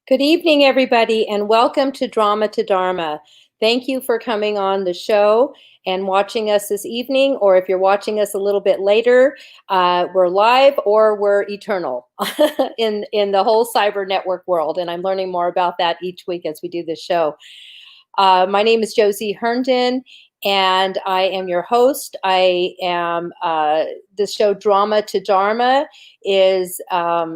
Good evening, everybody, and welcome to Drama to Dharma. Thank you for coming on the show and watching us this evening, or if you're watching us a little bit later, we're live or we're eternal in the whole cyber network world, and I'm learning more about that each week as we do this show. My name is Josie Herndon, and I am your host. I am the show Drama to Dharma is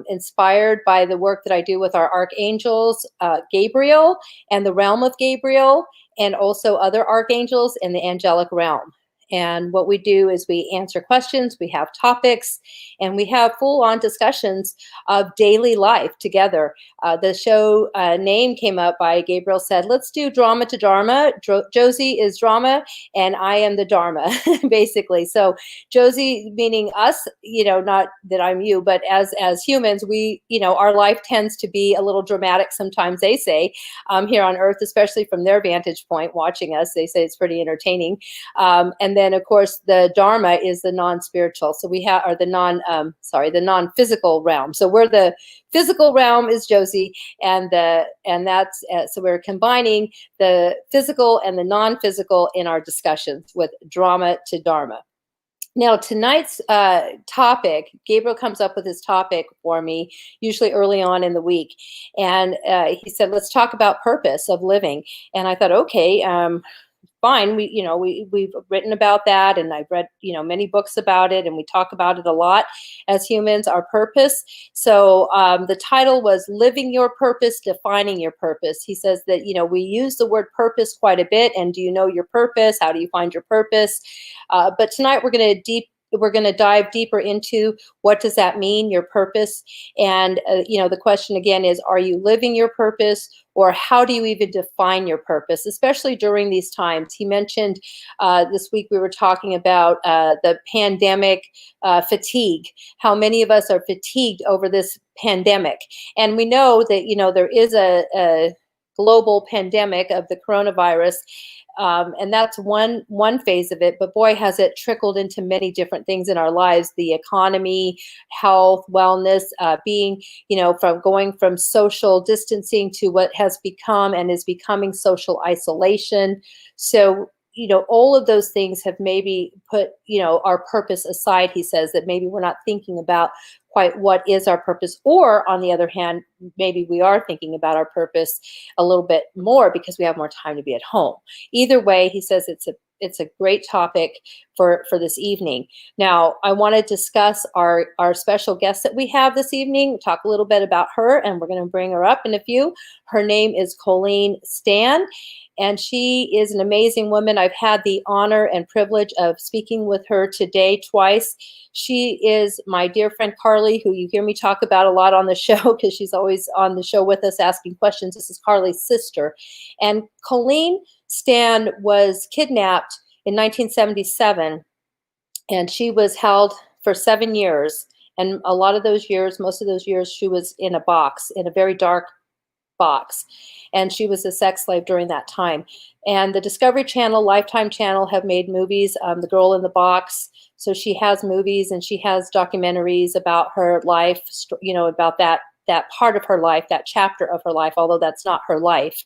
inspired by the work that I do with our archangels, Gabriel and the realm of Gabriel, and also other archangels in the angelic realm. And what we do is we answer questions, we have topics, and we have full-on discussions of daily life together. The show name came up by Gabriel said, let's do Drama to Dharma. Josie is drama, and I am the Dharma, basically. So Josie meaning us, not that I'm you, but as humans, we, our life tends to be a little dramatic sometimes, they say, here on Earth, especially from their vantage point watching us. They say it's pretty entertaining. And then, of course, the Dharma is the non-spiritual. So we have, or the non-physical realm. So we're the physical realm is Josie, and that's so we're combining the physical and the non-physical in our discussions with Drama to Dharma. Now, tonight's topic, Gabriel comes up with his topic for me, usually early on in the week. And he said, let's talk about purpose of living. And I thought, okay, fine. We've written about that, and I've read, many books about it, and we talk about it a lot as humans, our purpose. So the title was Living Your Purpose, Defining Your Purpose. He says that, we use the word purpose quite a bit. And do you know your purpose? How do you find your purpose? But tonight we're going to dive deeper into what does that mean, your purpose. And, the question again is, are you living your purpose, or how do you even define your purpose, especially during these times? He mentioned this week we were talking about the pandemic fatigue, how many of us are fatigued over this pandemic. And we know that, there is a global pandemic of the coronavirus. And that's one phase of it, but boy, has it trickled into many different things in our lives: the economy, health, wellness, being, from going from social distancing to what has become and is becoming social isolation. So, all of those things have maybe put, our purpose aside. He says that maybe we're not thinking about quite what is our purpose, or on the other hand, maybe we are thinking about our purpose a little bit more because we have more time to be at home. Either way, he says it's a great topic for this evening. Now, I want to discuss our special guest that we have this evening, talk a little bit about her, and we're going to bring her up in a few. Her name is Colleen Stan, and she is an amazing woman. I've had the honor and privilege of speaking with her today twice. She is my dear friend Carly, who you hear me talk about a lot on the show because she's always on the show with us asking questions. This is Carly's sister. And Colleen Stan was kidnapped in 1977, and she was held for 7 years. And a lot of those years, most of those years, she was in a box, in a very dark box. And she was a sex slave during that time. And the Discovery Channel, Lifetime Channel have made movies, The Girl in the Box. So she has movies and she has documentaries about her life, about that part of her life, that chapter of her life, although that's not her life.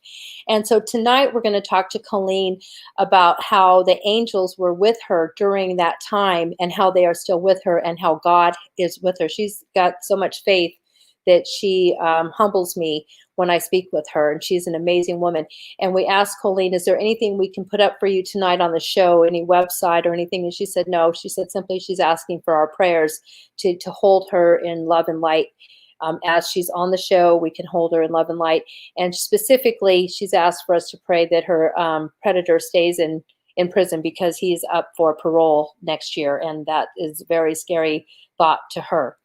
And so tonight we're going to talk to Colleen about how the angels were with her during that time and how they are still with her and how God is with her. She's got so much faith that she humbles me when I speak with her, and she's an amazing woman. And we asked Colleen, is there anything we can put up for you tonight on the show, any website or anything? And she said no. She said simply she's asking for our prayers to hold her in love and light. As she's on the show, we can hold her in love and light. And specifically, she's asked for us to pray that her predator stays in prison because he's up for parole next year, and that is a very scary thought to her.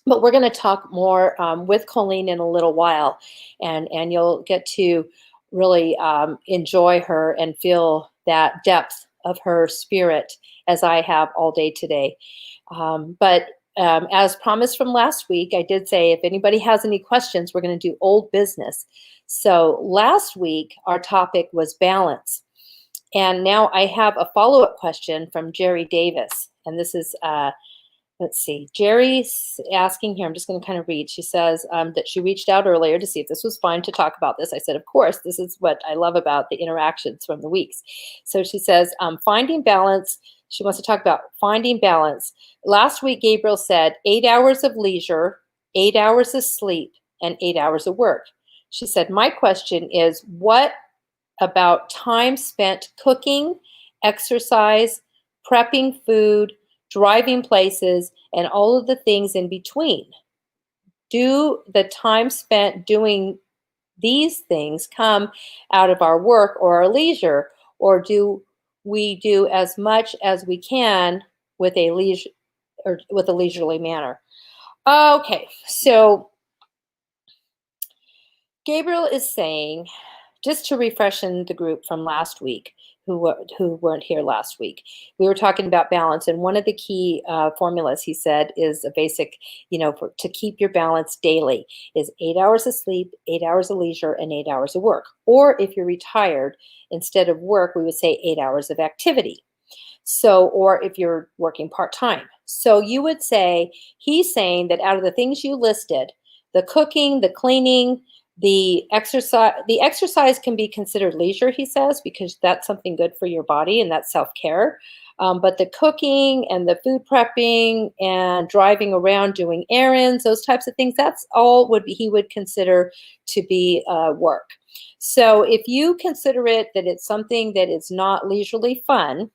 But we're going to talk more with Colleen in a little while, and you'll get to really enjoy her and feel that depth of her spirit as I have all day today. But as promised from last week, I did say if anybody has any questions, we're going to do old business. So last week, our topic was balance. And now I have a follow-up question from Jerry Davis. And this is Let's see. Jerry's asking here. I'm just going to kind of read. She says that she reached out earlier to see if this was fine to talk about this. I said, of course, this is what I love about the interactions from the weeks. So she says, finding balance. She wants to talk about finding balance. Last week, Gabriel said 8 hours of leisure, 8 hours of sleep, and 8 hours of work. She said, my question is, what about time spent cooking, exercise, prepping food, driving places, and all of the things in between? Do the time spent doing these things come out of our work or our leisure, or do we do as much as we can with a leisure or with a leisurely manner? Okay, so Gabriel is saying, just to refresh in the group from last week, who weren't here last week, we were talking about balance, and one of the key formulas he said is a basic, to keep your balance daily is 8 hours of sleep, 8 hours of leisure, and 8 hours of work. Or if you're retired, instead of work, we would say 8 hours of activity. So, or if you're working part-time. So you would say, he's saying that out of the things you listed, the cooking, the cleaning, the exercise can be considered leisure, he says, because that's something good for your body and that's self-care. But the cooking and the food prepping and driving around doing errands, those types of things, that's all he would consider to be work. So if you consider it that it's something that is not leisurely fun,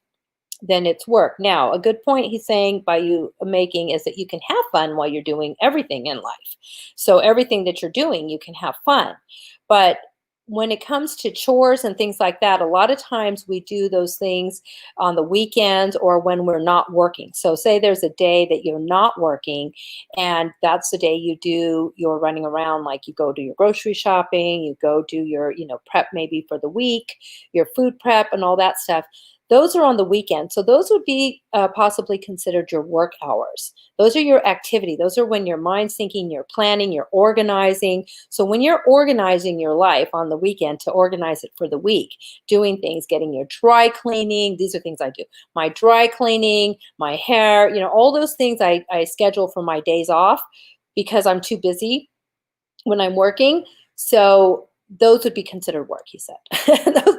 then it's work. Now, a good point he's saying by you making is that you can have fun while you're doing everything in life. So everything that you're doing, you can have fun. But when it comes to chores and things like that, a lot of times we do those things on the weekends or when we're not working. So say there's a day that you're not working, and that's the day you do your running around, like you go do your grocery shopping, you go do your, prep maybe for the week, your food prep and all that stuff. Those are on the weekend. So those would be possibly considered your work hours. Those are your activity. Those are when your mind's thinking, you're planning, you're organizing. So when you're organizing your life on the weekend to organize it for the week, doing things, getting your dry cleaning, these are things I do. My dry cleaning, my hair, all those things I schedule for my days off because I'm too busy when I'm working. So those would be considered work, he said.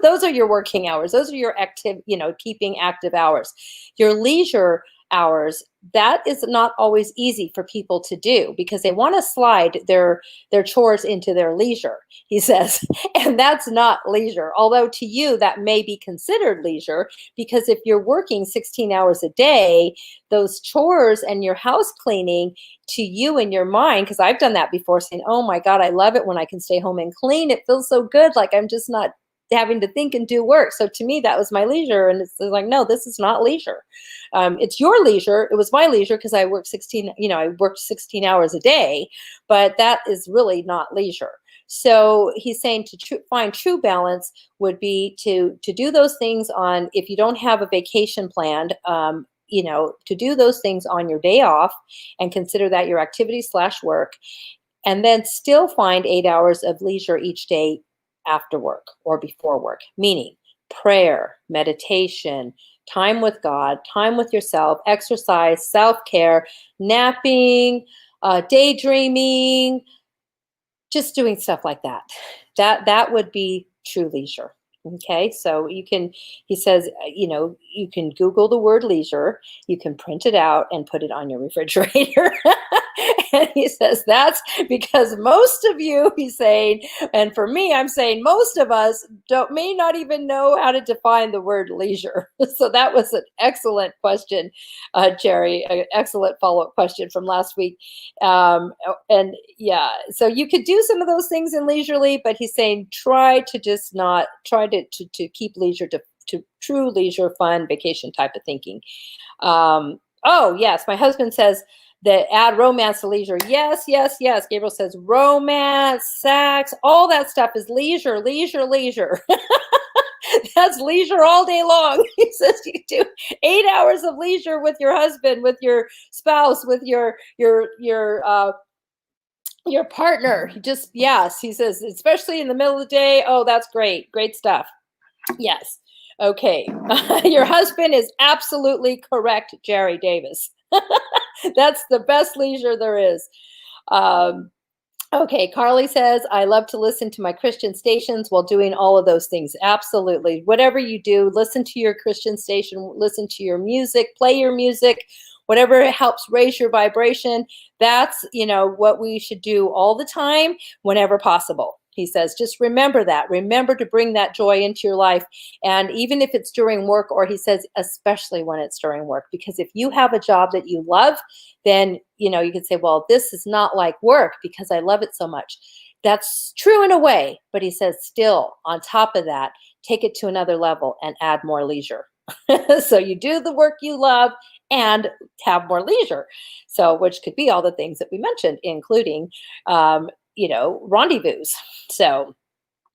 those are your working hours. Those are your active, keeping active hours. Your leisure hours, that is not always easy for people to do because they want to slide their chores into their leisure, he says. And that's not leisure. Although to you, that may be considered leisure because if you're working 16 hours a day, those chores and your house cleaning to you in your mind, because I've done that before, saying, oh my God, I love it when I can stay home and clean. It feels so good. Like I'm just not having to think and do work. So to me, that was my leisure. And it's like, no, this is not leisure. It's your leisure. It was my leisure because I worked 16 hours a day, but that is really not leisure. So he's saying to find true balance would be to do those things on, if you don't have a vacation planned, to do those things on your day off and consider that your activity / work, and then still find 8 hours of leisure each day after work or before work, meaning prayer, meditation, time with God, time with yourself, exercise, self-care, napping, daydreaming, just doing stuff like that. That would be true leisure. Okay, so he says, you can Google the word leisure, you can print it out and put it on your refrigerator. And he says that's because most of you, he's saying, and for me, I'm saying most of us may not even know how to define the word leisure. So that was an excellent question, Jerry, an excellent follow-up question from last week. And yeah, so you could do some of those things in leisurely, but he's saying try to keep leisure to true leisure, fun, vacation type of thinking. Oh yes, my husband says that add romance to leisure. Yes. Gabriel says romance, sex, all that stuff is leisure. That's leisure all day long. He says you do 8 hours of leisure with your husband, with your spouse, with your partner. Yes, he says, especially in the middle of the day. Oh, that's great stuff. Yes. Okay. Your husband is absolutely correct, Jerry Davis. That's the best leisure there is. Um, Okay, Carly says, I love to listen to my Christian stations while doing all of those things. Absolutely. Whatever you do, listen to your Christian station, listen to your music, play your music, whatever helps raise your vibration. That's, what we should do all the time, whenever possible. He says, just remember that. Remember to bring that joy into your life. And even if it's during work, or he says, especially when it's during work, because if you have a job that you love, then, you could say, well, this is not like work because I love it so much. That's true in a way, but he says, still, on top of that, take it to another level and add more leisure. So you do the work you love and have more leisure. So, which could be all the things that we mentioned, including, rendezvous. So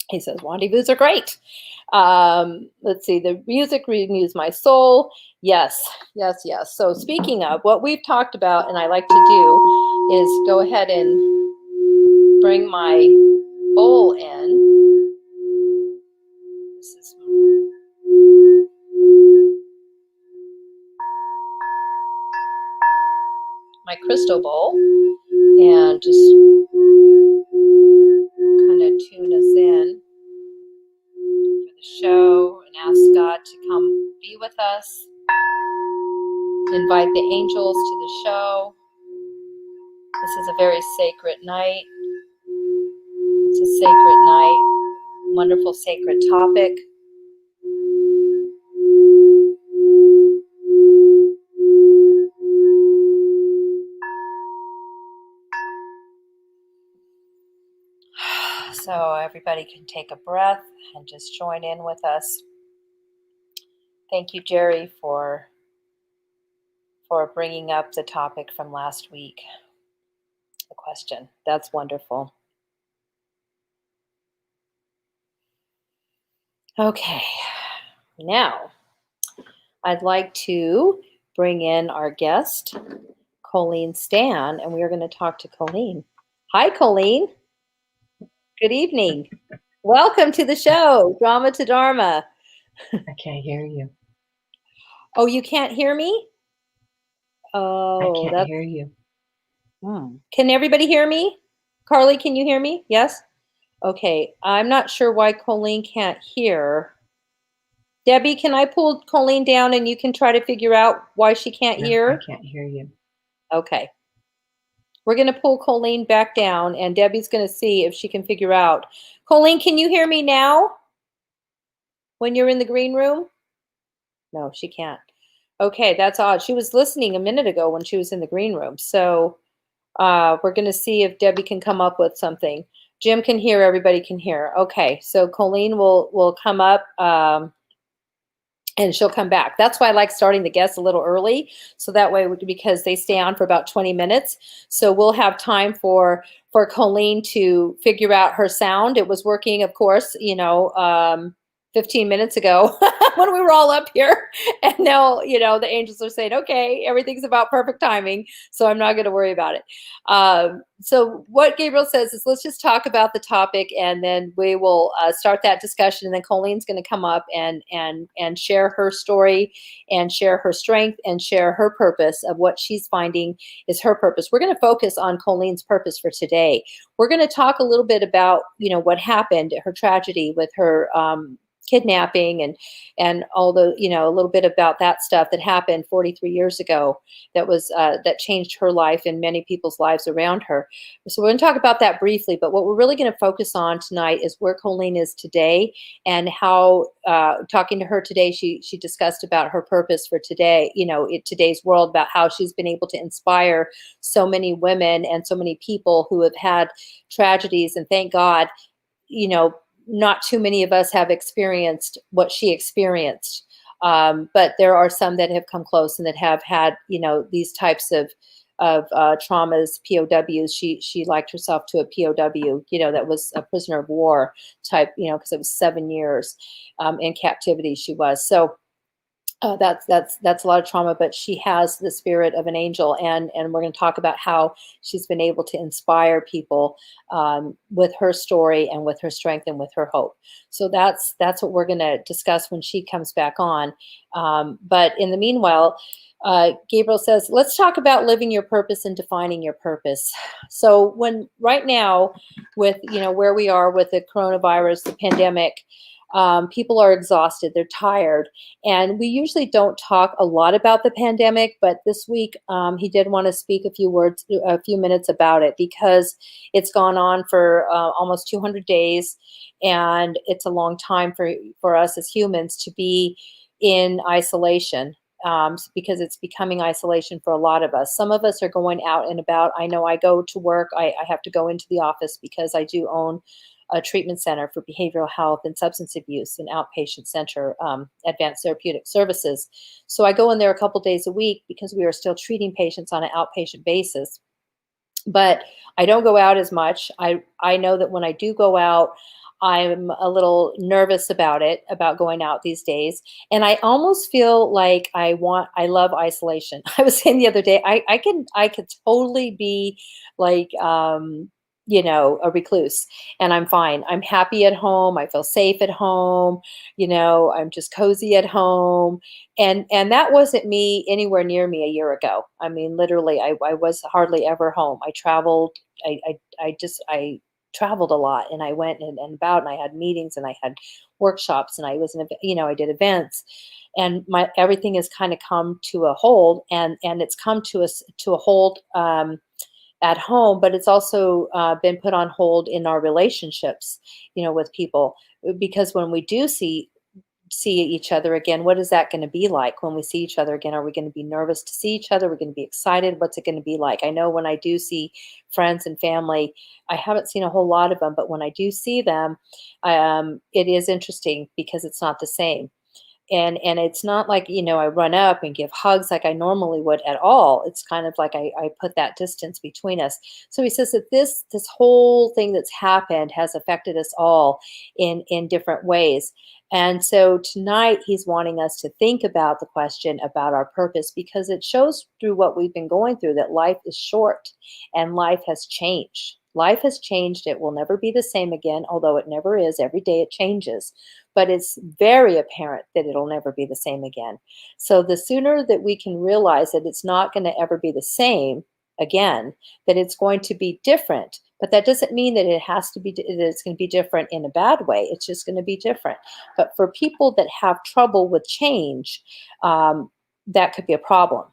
he says, rendezvous are great. Let's see, the music renews my soul. Yes, yes, yes. So speaking of what we've talked about, and I like to do, is go ahead and bring my bowl in. This is my crystal bowl, and just kind of tune us in for the show and ask God to come be with us. Invite the angels to the show. This is a very sacred night. It's a sacred night. Wonderful sacred topic. So everybody can take a breath and just join in with us. Thank you, Jerry, for bringing up the topic from last week, the question. That's wonderful. Okay, now I'd like to bring in our guest, Colleen Stan, and we are going to talk to Colleen. Hi, Colleen. Good evening. Welcome to the show, Drama to Dharma. I can't hear you. Oh, you can't hear me? Oh, I can't hear you. Can everybody hear me? Carly, can you hear me? Yes? Okay, I'm not sure why Colleen can't hear. Debbie, can I pull Colleen down and you can try to figure out why she can't hear? I can't hear you. Okay. We're going to pull Colleen back down, and Debbie's going to see if she can figure out. Colleen, can you hear me now when you're in the green room? No, she can't. Okay, that's odd. She was listening a minute ago when she was in the green room. So we're going to see if Debbie can come up with something. Jim can hear, everybody can hear. Okay, so Colleen will come up and she'll come back. That's why I like starting the guests a little early. So that way, because they stay on for about 20 minutes. So we'll have time for Colleen to figure out her sound. It was working, of course, 15 minutes ago when we were all up here. And now, the angels are saying, okay, everything's about perfect timing. So I'm not going to worry about it. So what Gabriel says is, let's just talk about the topic, and then we will start that discussion. And then Colleen's going to come up and share her story and share her strength and share her purpose of what she's finding is her purpose. We're going to focus on Colleen's purpose for today. We're going to talk a little bit about, what happened, her tragedy with her kidnapping and all the, a little bit about that stuff that happened 43 years ago that was that changed her life and many people's lives around her. So we're going to talk about that briefly, but what we're really going to focus on tonight is where Colleen is today and how talking to her today, she discussed about her purpose for today, today's world, about how she's been able to inspire so many women and so many people who have had tragedies, and thank God, not too many of us have experienced what she experienced. But there are some that have come close and that have had, these types of traumas, POWs. She liked herself to a POW, that was a prisoner of war type, because it was 7 years in captivity she was. So that's a lot of trauma, but she has the spirit of an angel, and we're going to talk about how she's been able to inspire people with her story and with her strength and with her hope. So that's what we're going to discuss when she comes back on. But in the meanwhile, Gabriel says, let's talk about living your purpose and defining your purpose. So right now with, where we are with the coronavirus, the pandemic, people are exhausted, they're tired. And we usually don't talk a lot about the pandemic, but this week he did want to speak a few minutes about it because it's gone on for almost 200 days. And it's a long time for us as humans to be in isolation, because it's becoming isolation for a lot of us. Some of us are going out and about. I know I go to work. I have to go into the office because I do own a treatment center for behavioral health and substance abuse, an outpatient center, advanced therapeutic services. So I go in there a couple days a week because we are still treating patients on an outpatient basis. But I don't go out as much. I know that when I do go out, I'm a little nervous about going out these days. And I almost feel like I love isolation. I was saying the other day, I could totally be like, a recluse, and I'm fine. I'm happy at home. I feel safe at home. I'm just cozy at home. And that wasn't me anywhere near me a year ago. I mean, literally, I was hardly ever home. I traveled. I traveled a lot, and I went and about, and I had meetings, and I had workshops, and I was I did events, and my everything has kind of come to a hold, and it's come to a hold at home, but it's also been put on hold in our relationships, with people, because when we do see each other again, what is that going to be like when we see each other again? Are we going to be nervous to see each other? We're going to be excited. What's it going to be like? I know when I do see friends and family, I haven't seen a whole lot of them, but when I do see them, it is interesting because it's not the same. And it's not like, I run up and give hugs like I normally would at all. It's kind of like I put that distance between us. So he says that this whole thing that's happened has affected us all in different ways. And so tonight he's wanting us to think about the question about our purpose, because it shows through what we've been going through that life is short and life has changed. Life has changed. It will never be the same again, although it never is. Every day it changes. But it's very apparent that it'll never be the same again. So the sooner that we can realize that it's not going to ever be the same again, that it's going to be different. But that doesn't mean that that it's going to be different in a bad way. It's just going to be different. But for people that have trouble with change, that could be a problem.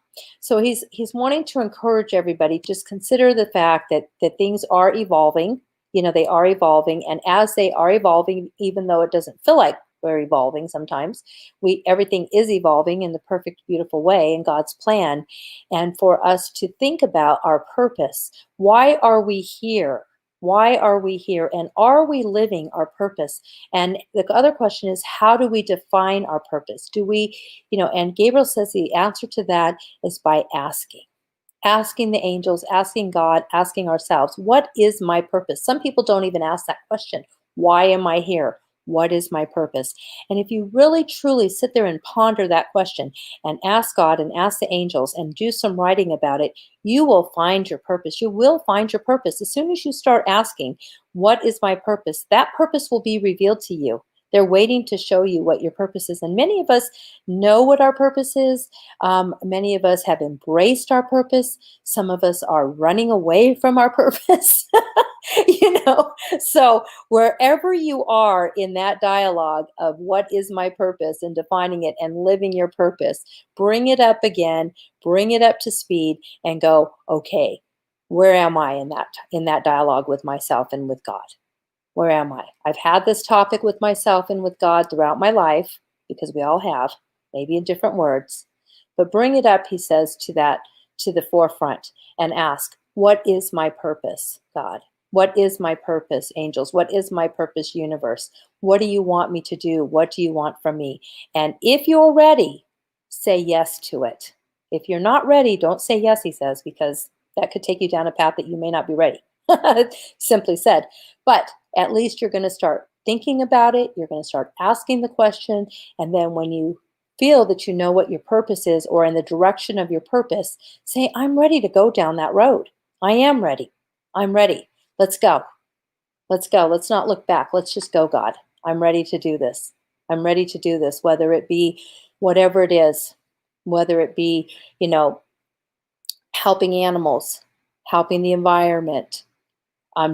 So he's wanting to encourage everybody, just consider the fact that things are evolving. They are evolving, and as they are evolving, even though it doesn't feel like we're evolving sometimes, everything is evolving in the perfect, beautiful way in God's plan. And for us to think about our purpose, why are we here? Why are we here? And are we living our purpose? And the other question is, how do we define our purpose? Do we, and Gabriel says the answer to that is by asking the angels, asking God, asking ourselves, what is my purpose? Some people don't even ask that question. Why am I here? What is my purpose? And if you really truly sit there and ponder that question and ask God and ask the angels and do some writing about it, you will find your purpose. You will find your purpose. As soon as you start asking, what is my purpose? That purpose will be revealed to you. They're waiting to show you what your purpose is. And many of us know what our purpose is. Many of us have embraced our purpose. Some of us are running away from our purpose. So wherever you are in that dialogue of what is my purpose and defining it and living your purpose, bring it up again, bring it up to speed, and go, okay, where am I in that dialogue with myself and with God? Where am I? I've had this topic with myself and with God throughout my life, because we all have, maybe in different words. But bring it up, he says, to the forefront, and ask, what is my purpose, God? What is my purpose, angels? What is my purpose, universe? What do you want me to do? What do you want from me? And if you're ready, say yes to it. If you're not ready, don't say yes, he says, because that could take you down a path that you may not be ready. Simply said. But at least you're going to start thinking about it. You're going to start asking the question. And then when you feel that you know what your purpose is, or in the direction of your purpose, say, I'm ready to go down that road. I am ready. I'm ready. Let's go. Let's go. Let's not look back. Let's just go, God. I'm ready to do this. I'm ready to do this, whether it be whatever it is. whether it be, helping animals, helping the environment,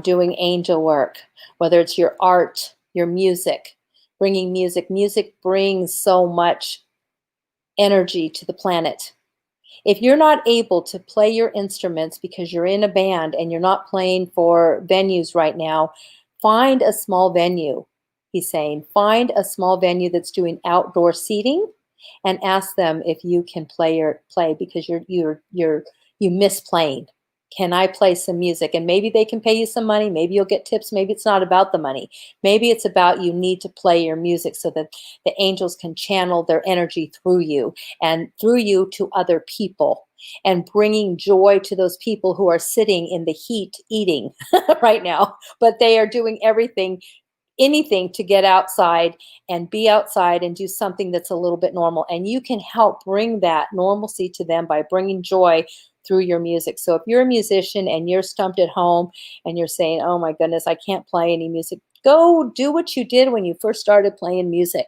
doing angel work, whether it's your art, your music, bringing music. Music brings so much energy to the planet. If you're not able to play your instruments because you're in a band and you're not playing for venues right now, find a small venue. He's saying, find a small venue that's doing outdoor seating and ask them if you can play because you miss playing. Can I play some music? And maybe they can pay you some money. Maybe you'll get tips. Maybe it's not about the money. Maybe it's about you need to play your music so that the angels can channel their energy through you and through you to other people and bringing joy to those people who are sitting in the heat eating right now, but they are doing anything to get outside and be outside and do something that's a little bit normal. And you can help bring that normalcy to them by bringing joy through your music. So if you're a musician and you're stumped at home and you're saying, oh my goodness, I can't play any music, go do what you did when you first started playing music.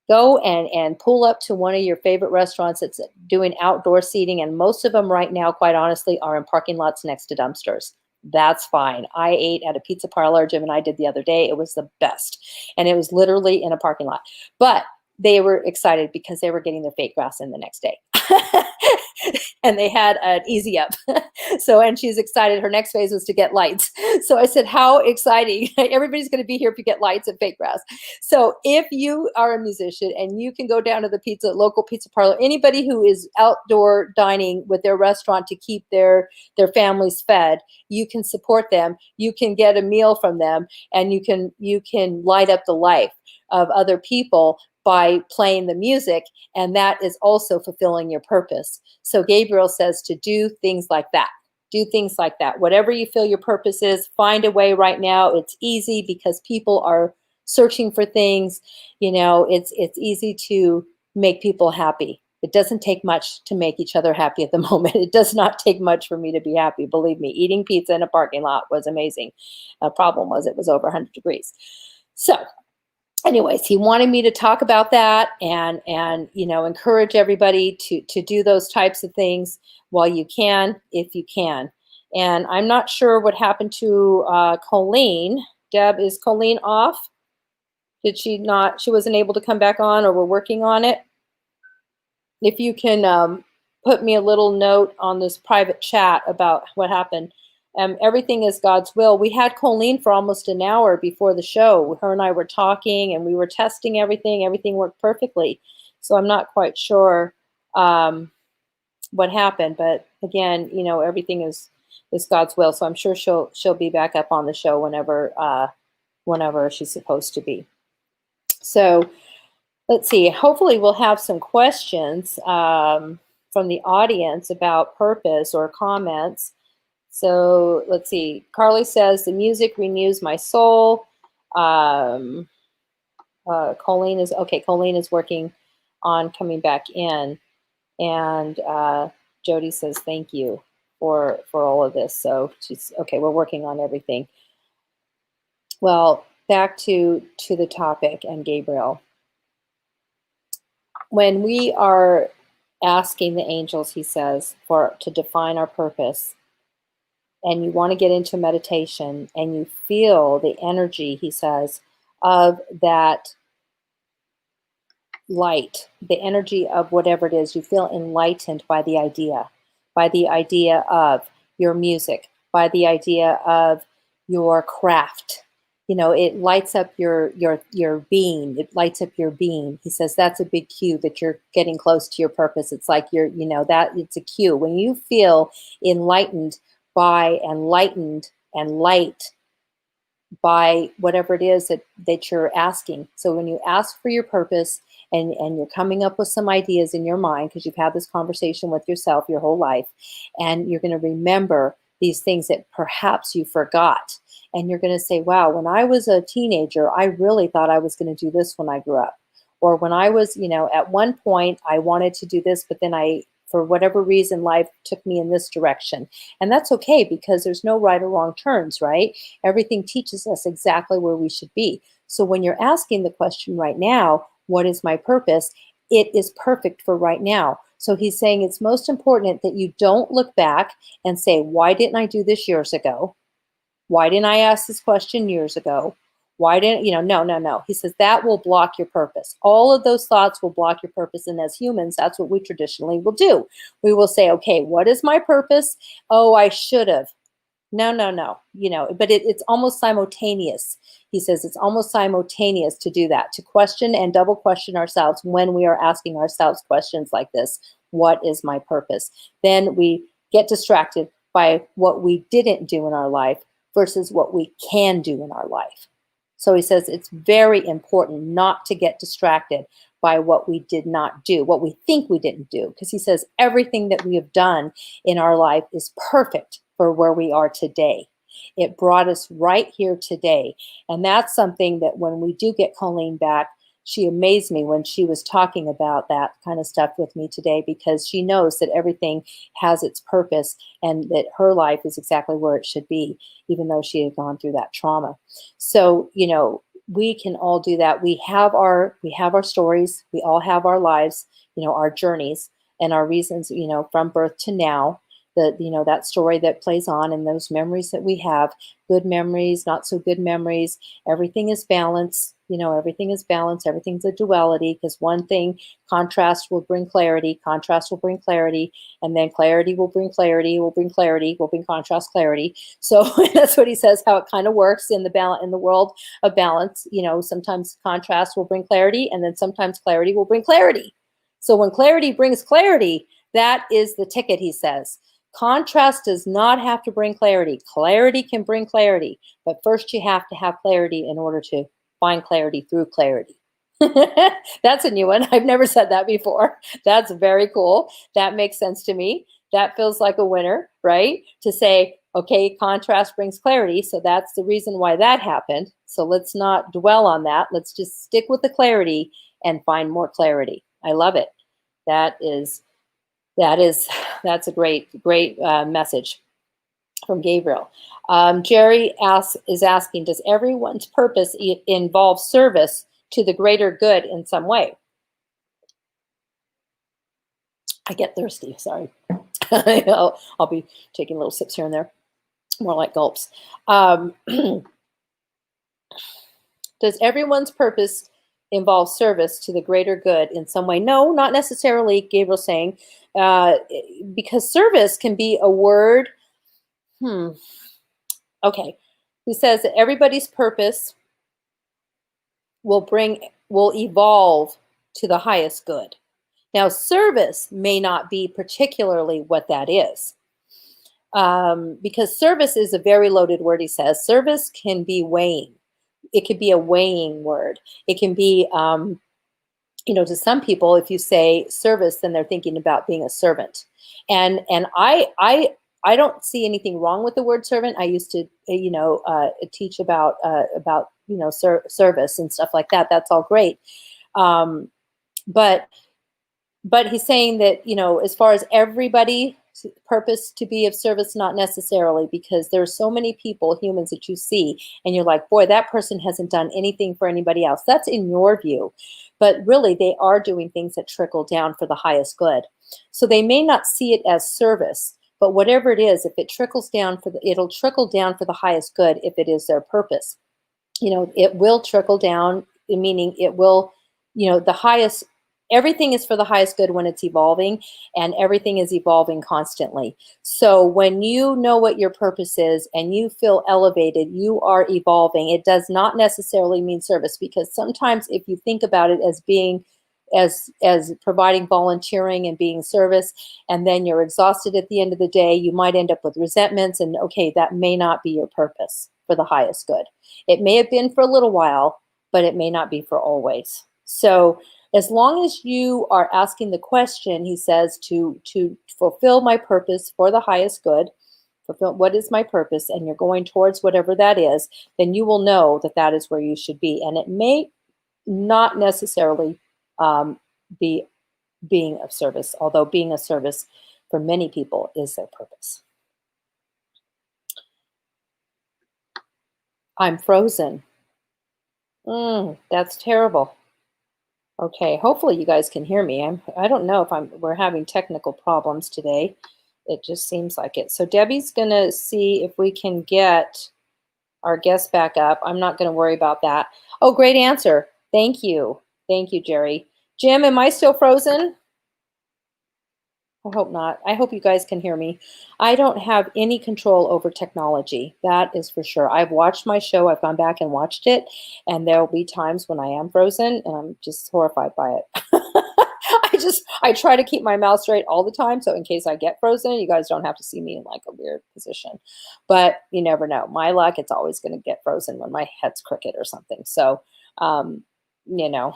Go and pull up to one of your favorite restaurants that's doing outdoor seating. And most of them right now, quite honestly, are in parking lots next to dumpsters. That's fine. I ate at a pizza parlor, Jim and I did the other day. It was the best. And it was literally in a parking lot. But they were excited because they were getting their fake grass in the next day. And they had an easy up. And she's excited. Her next phase was to get lights. So I said, how exciting. Everybody's going to be here if you get lights and fake grass. So if you are a musician and you can go down to the local pizza parlor, anybody who is outdoor dining with their restaurant to keep their families fed, you can support them. You can get a meal from them, and you can light up the life of other people by playing the music, and that is also fulfilling your purpose. So Gabriel says to do things like that. Do things like that. Whatever you feel your purpose is, find a way right now. It's easy because people are searching for things. It's easy to make people happy. It doesn't take much to make each other happy at the moment. It does not take much for me to be happy. Believe me, eating pizza in a parking lot was amazing. The problem was it was over 100 degrees. So anyways, he wanted me to talk about that and encourage everybody to do those types of things while you can, if you can. And I'm not sure what happened to Colleen. Deb, is Colleen off? Did she not? She wasn't able to come back on, or we're working on it? If you can put me a little note on this private chat about what happened. Everything is God's will. We had Colleen for almost an hour before the show. Her and I were talking and we were testing everything. Everything worked perfectly. So I'm not quite sure what happened. But again, everything is God's will. So I'm sure she'll be back up on the show whenever she's supposed to be. So let's see. Hopefully we'll have some questions from the audience about purpose or comments. So let's see. Carly says the music renews my soul. Colleen is working on coming back in, and Jody says thank you for all of this. So she's okay. We're working on everything. Well, back to the topic and Gabriel. When we are asking the angels, he says, to define our purpose, and you want to get into meditation and you feel the energy, he says, of that light, the energy of whatever it is, you feel enlightened by the idea of your music, by the idea of your craft. It lights up your being. It lights up your being. He says that's a big cue that you're getting close to your purpose. It's like that it's a cue. When you feel enlightened by and lightened and light by whatever it is that you're asking. So when you ask for your purpose and you're coming up with some ideas in your mind because you've had this conversation with yourself your whole life, and you're going to remember these things that perhaps you forgot. And you're going to say, wow, when I was a teenager, I really thought I was going to do this when I grew up. Or when I was, at one point I wanted to do this, but then for whatever reason, life took me in this direction. And that's okay because there's no right or wrong turns, right? Everything teaches us exactly where we should be. So when you're asking the question right now, what is my purpose? It is perfect for right now. So he's saying it's most important that you don't look back and say, why didn't I do this years ago? Why didn't I ask this question years ago? Why didn't, no, no, no. He says that will block your purpose. All of those thoughts will block your purpose. And as humans, that's what we traditionally will do. We will say, okay, what is my purpose? Oh, I should have. No, no, no. But it's almost simultaneous. He says it's almost simultaneous to do that, to question and double question ourselves when we are asking ourselves questions like this. What is my purpose? Then we get distracted by what we didn't do in our life versus what we can do in our life. So he says it's very important not to get distracted by what we did not do, what we think we didn't do. Because he says everything that we have done in our life is perfect for where we are today. It brought us right here today. And that's something that when we do get Colleen back, she amazed me when she was talking about that kind of stuff with me today, because she knows that everything has its purpose and that her life is exactly where it should be, even though she had gone through that trauma. So, we can all do that. We have our stories. We all have our lives, our journeys and our reasons, from birth to now. That story that plays on, and those memories that we have, good memories, not so good memories. Everything is balance. Everything is balance. Everything's a duality, because one thing, contrast will bring clarity. Contrast will bring clarity, and then clarity will bring clarity. Will bring clarity. Will bring contrast, clarity. So that's what he says. How it kind of works in the world of balance. Sometimes contrast will bring clarity, and then sometimes clarity will bring clarity. So when clarity brings clarity, that is the ticket. He says. Contrast does not have to bring clarity. Clarity can bring clarity, but first you have to have clarity in order to find clarity through clarity. That's a new one. I've never said that before. That's very cool. That makes sense to me. That feels like a winner, right? To say, okay, contrast brings clarity. So that's the reason why that happened. So let's not dwell on that. Let's just stick with the clarity and find more clarity. I love it. That's a great message from Gabriel. Jerry is asking, does everyone's purpose involve service to the greater good in some way? I get thirsty, sorry. I'll be taking little sips here and there, more like gulps. Does everyone's purpose involve service to the greater good in some way? No, not necessarily, Gabriel's saying, because service can be a word. Okay. He says that everybody's purpose will evolve to the highest good. Now, service may not be particularly what that is. Because service is a very loaded word, he says. Service can be weighing. It could be a weighing word. It can be, to some people, if you say service, then they're thinking about being a servant. And I don't see anything wrong with the word servant. I used to, teach about service and stuff like that. That's all great. But he's saying that, as far as everybody's purpose to be of service, not necessarily, because there's so many people, humans, that you see, and you're like, boy, that person hasn't done anything for anybody else. That's in your view. But really, they are doing things that trickle down for the highest good. So they may not see it as service, but whatever it is, if it trickles down it'll trickle down for the highest good if it is their purpose. It will trickle down, meaning it will, the highest, everything is for the highest good when it's evolving, and everything is evolving constantly. So when you know what your purpose is and you feel elevated, you are evolving. It does not necessarily mean service, because sometimes if you think about it as being as providing volunteering and being service, and then you're exhausted at the end of the day, you might end up with resentments, and okay, that may not be your purpose for the highest good. It may have been for a little while, but it may not be for always. So as long as you are asking the question, he says, to fulfill my purpose for the highest good, fulfill what is my purpose, and you're going towards whatever that is, then you will know that that is where you should be. And it may not necessarily be being of service, although being of service for many people is their purpose. I'm frozen. That's terrible. Okay, hopefully you guys can hear me. I don't know if we're having technical problems today. It just seems like it. So Debbie's gonna see if we can get our guest back up. I'm not gonna worry about that. Oh, great answer. Thank you. Thank you, Jerry. Jim, am I still frozen? I hope not. I hope you guys can hear me. I don't have any control over technology. That is for sure. I've watched my show. I've gone back and watched it, and there will be times when I am frozen, and I'm just horrified by it. I try to keep my mouth straight all the time, so in case I get frozen, you guys don't have to see me in like a weird position. But you never know. My luck, it's always going to get frozen when my head's crooked or something. So, you know,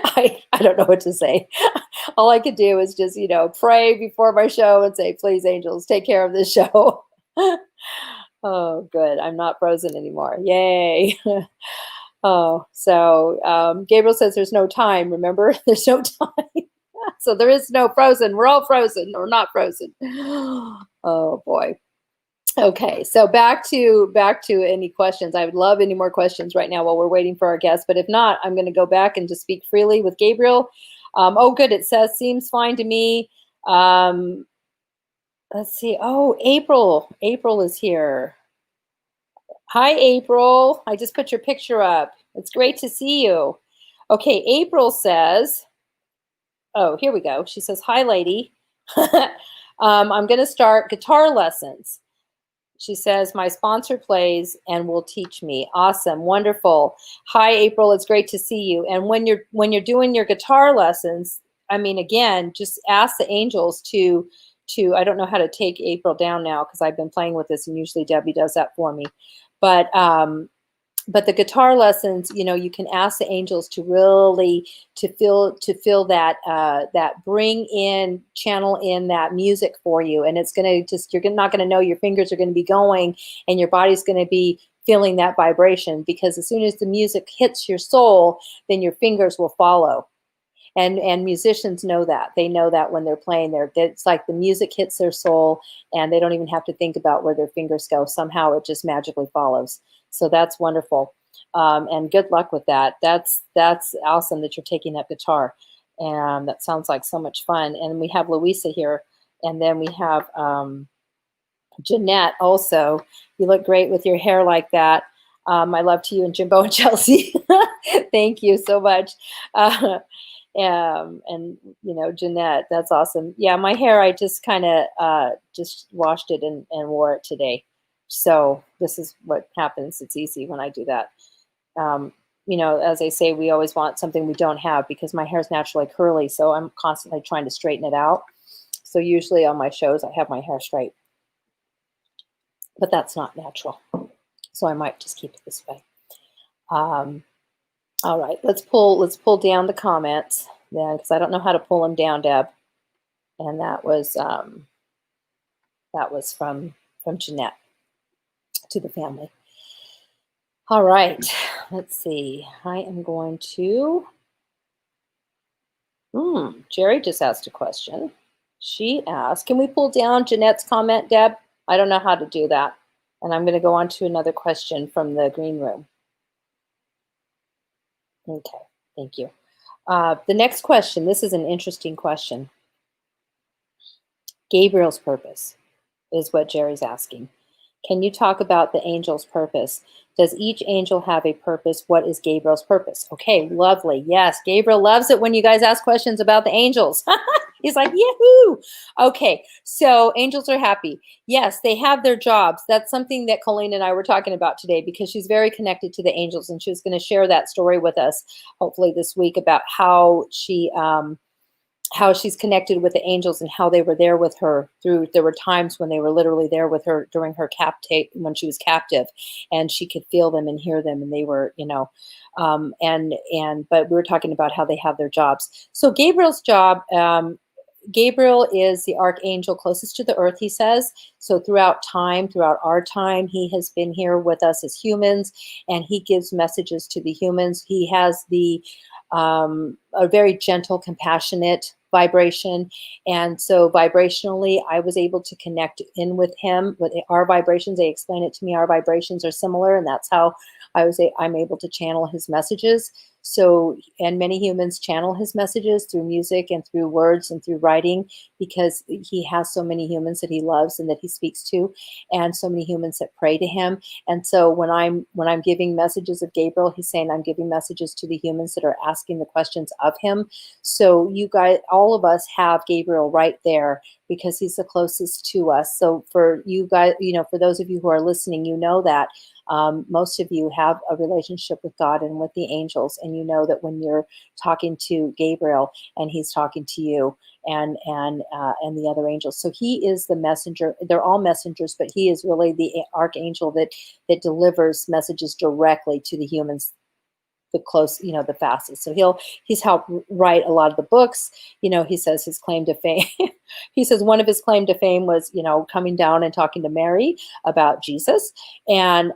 I don't know what to say. All I could do is just, pray before my show and say, please, angels, take care of this show. Oh, good. I'm not frozen anymore. Yay. Oh, so Gabriel says there's no time. Remember, there's no time. So there is no frozen. We're all frozen or not frozen. Oh, boy. Okay, so back to any questions. I would love any more questions right now while we're waiting for our guests. But if not, I'm going to go back and just speak freely with Gabriel. Oh, good. It says seems fine to me. Let's see. Oh, April. April is here. Hi, April. I just put your picture up. It's great to see you. Okay, April says, oh, here we go. She says, hi, lady. I'm going to start guitar lessons. She says, my sponsor plays and will teach me. Awesome. Wonderful. Hi, April. It's great to see you. And when you're doing your guitar lessons, I mean, again, just ask the angels to I don't know how to take April down now because I've been playing with this and usually Debbie does that for me. But the guitar lessons, you can ask the angels to really feel that that bring in, channel in that music for you, and it's going to you're not going to know your fingers are going to be going, and your body's going to be feeling that vibration because as soon as the music hits your soul, then your fingers will follow. And musicians know that. They know that when they're playing it's like the music hits their soul and they don't even have to think about where their fingers go. Somehow it just magically follows. So that's wonderful. And good luck with that. That's awesome that you're taking that guitar. And that sounds like so much fun. And we have Louisa here. And then we have Jeanette also. You look great with your hair like that. My love to you and Jimbo and Chelsea. Thank you so much. And Jeanette, that's awesome. Yeah, my hair, I just kind of just washed it and wore it today. So this is what happens. It's easy when I do that. As I say, we always want something we don't have because my hair is naturally curly. So I'm constantly trying to straighten it out. So usually on my shows, I have my hair straight, but that's not natural. So I might just keep it this way. All right, let's pull down the comments then, because I don't know how to pull them down, Deb. And that was from Jeanette to the family. All right, let's see. I am going to. Jerry just asked a question. She asked, "Can we pull down Jeanette's comment, Deb?" I don't know how to do that, and I'm going to go on to another question from the green room. Okay, thank you. The next question, this is an interesting question. Gabriel's purpose is what Jerry's asking. Can you talk about the angel's purpose? Does each angel have a purpose? What is Gabriel's purpose? Okay, lovely. Yes, Gabriel loves it when you guys ask questions about the angels. He's like, yahoo! Okay, so angels are happy. Yes, they have their jobs. That's something that Colleen and I were talking about today because she's very connected to the angels and she was going to share that story with us hopefully this week about how she's connected with the angels and how they were there with her there were times when they were literally there with her during her when she was captive and she could feel them and hear them and they were, but we were talking about how they have their jobs. So Gabriel's job, Gabriel is the archangel closest to the earth, he says. So throughout our time, he has been here with us as humans and he gives messages to the humans. He has a very gentle, compassionate vibration. And so vibrationally, I was able to connect in with him with our vibrations. They explain it to me. Our vibrations are similar. And that's how I'm able to channel his messages. So, and many humans channel his messages through music and through words and through writing, because he has so many humans that he loves and that he speaks to, and so many humans that pray to him. And so when I'm giving messages of Gabriel, he's saying I'm giving messages to the humans that are asking the questions of him. So you guys, all of us have Gabriel right there, because he's the closest to us. So for you guys, for those of you who are listening, that most of you have a relationship with God and with the angels, and you know that when you're talking to Gabriel and he's talking to you, and the other angels. So he is the messenger. They're all messengers, but he is really the archangel that delivers messages directly to the humans, the close, the fastest. So he's helped write a lot of the books. He says his claim to fame, he says one of his claim to fame was, coming down and talking to Mary about Jesus, and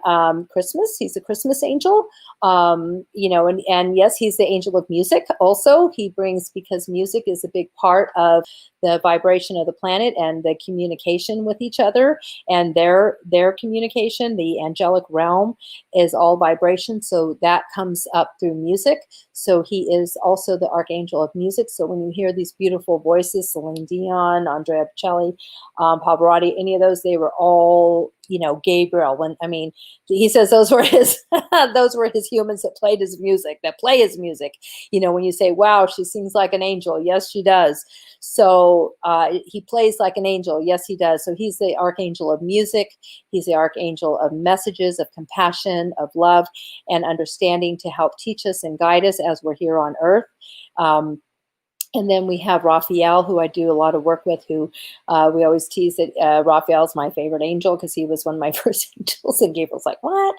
Christmas. He's a Christmas angel. And yes, he's the angel of music. Also, he brings, because music is a big part of the vibration of the planet and the communication with each other, and their communication. The angelic realm is all vibration, so that comes up through music. So he is also the archangel of music. So when you hear these beautiful voices, Celine Dion, Andrea Bocelli, Pavarotti, any of those, they were all, Gabriel. He says those were his those were his humans that play his music. When you say, wow, she sings like an angel. Yes, she does. So he plays like an angel. Yes, he does. So he's the archangel of music. He's the archangel of messages, of compassion, of love, and understanding, to help teach us and guide us as we're here on earth. And then we have Raphael, who I do a lot of work with, who we always tease that Raphael's my favorite angel, because he was one of my first angels. And Gabriel's like, what?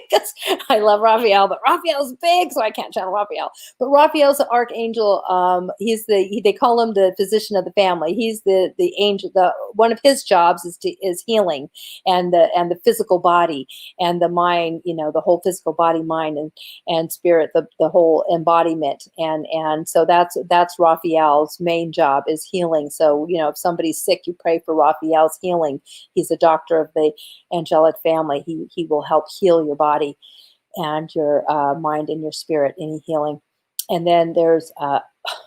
Because I love Raphael, but Raphael's big, so I can't channel Raphael. But Raphael's an archangel. They call him the physician of the family. He's the angel. One of his jobs is healing, and the physical body and the mind. The whole physical body, mind, and spirit, the whole embodiment. And so that's Raphael's main job, is healing. So, if somebody's sick, you pray for Raphael's healing. He's a doctor of the angelic family. He will help heal your body and your mind and your spirit, any healing. And then there's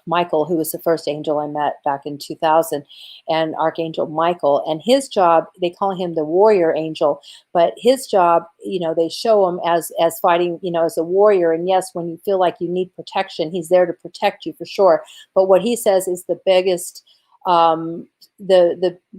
Michael, who was the first angel I met back in 2000, and Archangel Michael. And his job, they call him the warrior angel, but his job, they show him as fighting, as a warrior. And yes, when you feel like you need protection, he's there to protect you for sure. But what he says is the biggest, the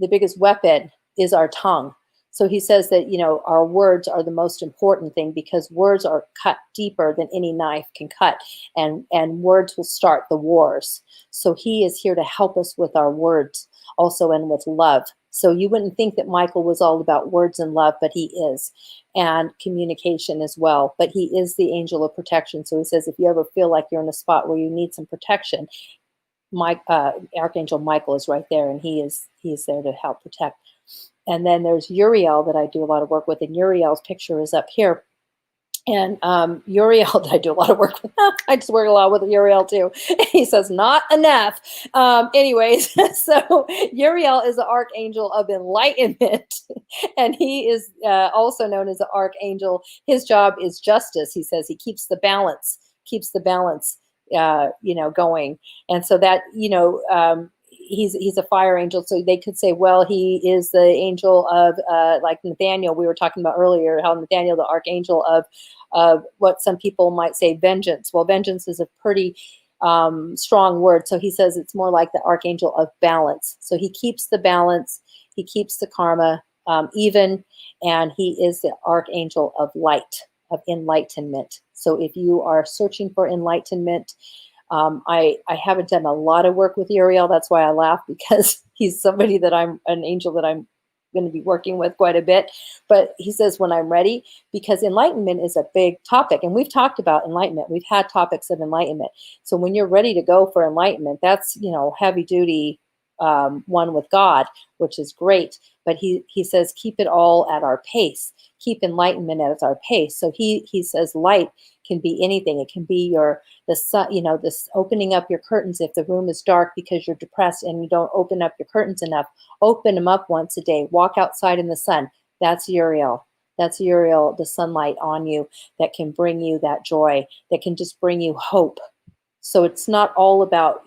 biggest weapon is our tongue. So he says that, our words are the most important thing, because words are cut deeper than any knife can cut, and words will start the wars. So he is here to help us with our words also, and with love. So you wouldn't think that Michael was all about words and love, but he is, and communication as well. But he is the angel of protection. So he says, if you ever feel like you're in a spot where you need some protection, Archangel Michael is right there, and he is there to help protect. And then there's Uriel, that I do a lot of work with, and Uriel's picture is up here. And Uriel, that I do a lot of work with, I just work a lot with Uriel too. He says, not enough. Anyways, so Uriel is the archangel of enlightenment, and he is also known as the archangel. His job is justice. He says he keeps the balance, going. And so that, he's a fire angel. So they could say, well, he is the angel of like Nathaniel, we were talking about earlier, how Nathaniel, the archangel of what some people might say vengeance. Well, vengeance is a pretty strong word. So he says it's more like the archangel of balance. So he keeps the balance, he keeps the karma even, and he is the archangel of light, of enlightenment. So if you are searching for enlightenment, I haven't done a lot of work with Uriel. That's why I laugh, because he's somebody that I'm an angel that I'm going to be working with quite a bit. But he says when I'm ready, because enlightenment is a big topic, and we've talked about enlightenment. We've had topics of enlightenment. So when you're ready to go for enlightenment, that's, heavy duty one with God, which is great. But he says keep it all at our pace. Keep enlightenment at our pace. So he says light can be anything. It can be the sun, this opening up your curtains if the room is dark because you're depressed and you don't open up your curtains enough. Open them up once a day. Walk outside in the sun. That's Uriel. That's Uriel, the sunlight on you that can bring you that joy, that can just bring you hope. So it's not all about,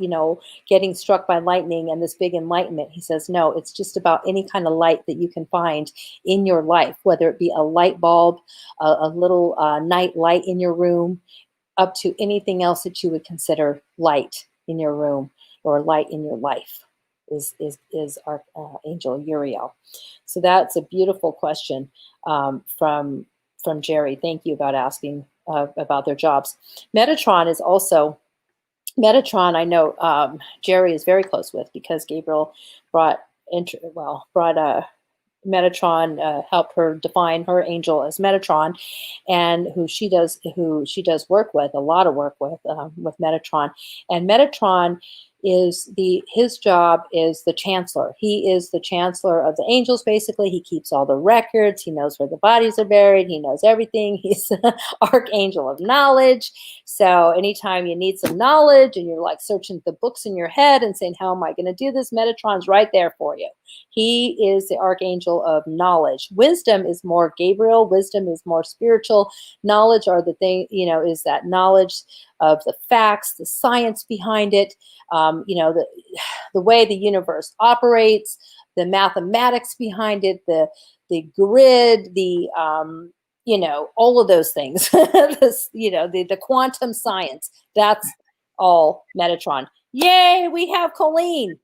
getting struck by lightning and this big enlightenment. He says, no, it's just about any kind of light that you can find in your life, whether it be a light bulb, a little night light in your room, up to anything else that you would consider light in your room or light in your life is our angel Uriel. So that's a beautiful question from Jerry. Thank you about asking about their jobs. Metatron is also Metatron. I know Jerry is very close with, because Gabriel brought Metatron, helped her define her angel as Metatron, and who she does work with, a lot of work with Metatron. And Metatron is his job is the chancellor. He is the chancellor of the angels. Basically, he keeps all the records. He knows where the bodies are buried. He knows everything. He's the archangel of knowledge. So anytime you need some knowledge and you're like searching the books in your head and saying, how am I going to do this? Metatron's right there for you. He is the archangel of knowledge. Wisdom is more Gabriel. Wisdom is more spiritual. Knowledge are the thing, is that knowledge of the facts, the science behind it, the way the universe operates, the mathematics behind it, the grid, all of those things, the quantum science. That's all Metatron. Yay, we have Colleen.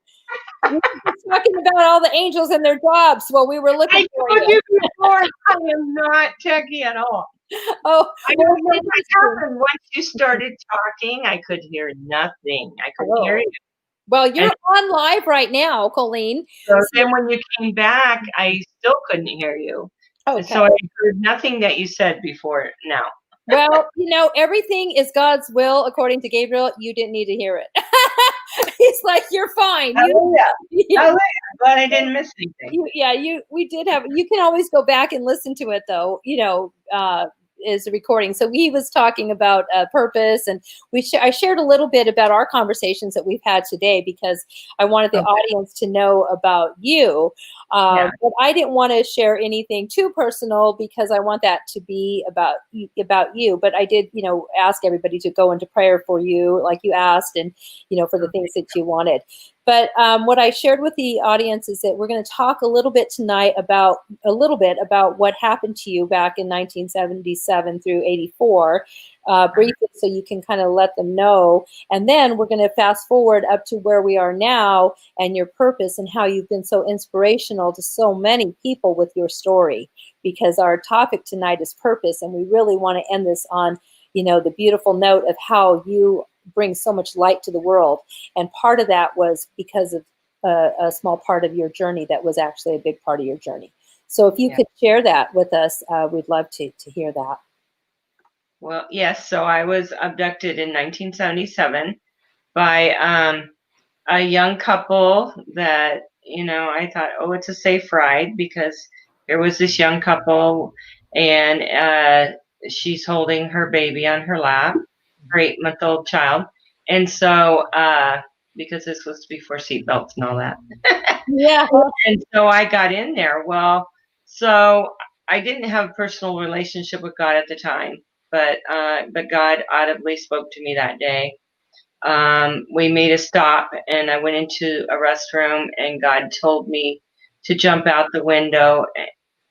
We were talking about all the angels and their jobs while we were looking for you. I told you before, I am not techie at all. Oh, I don't know what happened. Once you started talking, I could hear nothing. I couldn't hear you. Well, you're on live right now, Colleen. So then when you came back, I still couldn't hear you. Okay. So I heard nothing that you said before now. Well, everything is God's will according to Gabriel. You didn't need to hear it. He's like, you're fine. Hallelujah. Glad I didn't miss anything. We did have. You can always go back and listen to it, though. Is a recording. So he was talking about purpose, and I shared a little bit about our conversations that we've had today, because I wanted the audience to know about you. But I didn't want to share anything too personal, because I want that to be about you. But I did, ask everybody to go into prayer for you, like you asked, and for the things that you wanted. But what I shared with the audience is that we're going to talk a little bit tonight about what happened to you back in 1977 through 84, briefly, so you can kind of let them know. And then we're going to fast forward up to where we are now and your purpose and how you've been so inspirational to so many people with your story, because our topic tonight is purpose. And we really want to end this on, the beautiful note of how you bring so much light to the world. And part of that was because of a small part of your journey that was actually a big part of your journey. So if you could share that with us, we'd love to hear that. Well, yes. So I was abducted in 1977 by a young couple that, I thought, it's a safe ride, because there was this young couple, and she's holding her baby on her lap, her 8-month-old child. And so, because this was before seatbelts and all that. Yeah. And so I got in there. Well, so I didn't have a personal relationship with God at the time, but God audibly spoke to me that day. We made a stop, and I went into a restroom, and God told me to jump out the window,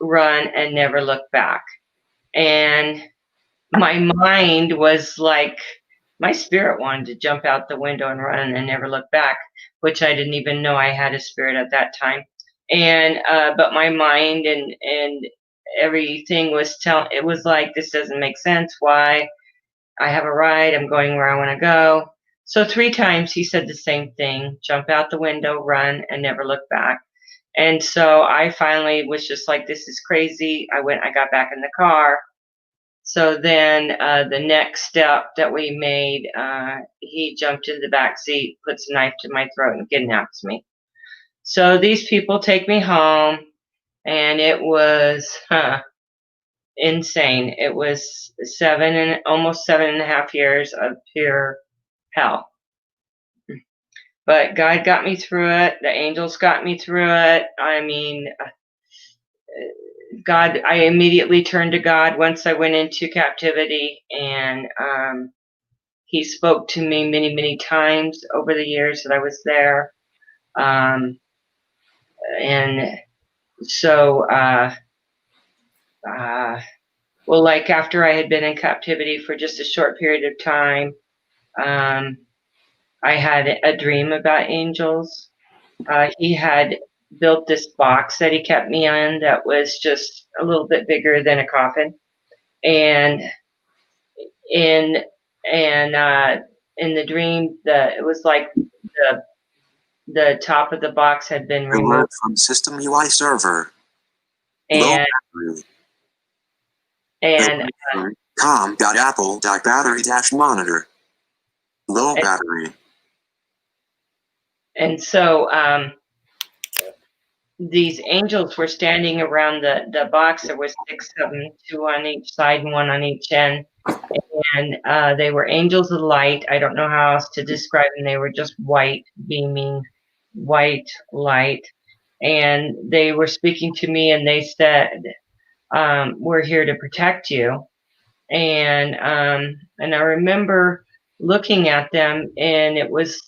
run, and never look back. And my mind was like, my spirit wanted to jump out the window and run and never look back, which I didn't even know I had a spirit at that time. And but my mind and everything was it was like, this doesn't make sense. Why? I have a ride. I'm going where I want to go. So 3 times he said the same thing: jump out the window, run, and never look back. And so I finally was just like, this is crazy. I got back in the car. So then the next step that we made, he jumped in the back seat, puts a knife to my throat, and kidnaps me. So these people take me home, and it was insane. It was almost 7.5 years of pure hell. But God got me through it. The angels got me through it. I mean, I immediately turned to God once I went into captivity, and he spoke to me many, many times over the years that I was there. And so, well, like after I had been in captivity for just a short period of time, I had a dream about angels. He had built this box that he kept me in that was just a little bit bigger than a coffin, and in in the dream, it was like the top of the box had been removed from System UI server. and com.apple.battery-monitor. Low and, battery. and so these angels were standing around the box. There was 6 of them, 2 on each side and 1 on each end. And they were angels of light. I don't know how else to describe them. They were just white, beaming, white light. And they were speaking to me, and they said, we're here to protect you. And I remember looking at them, and it was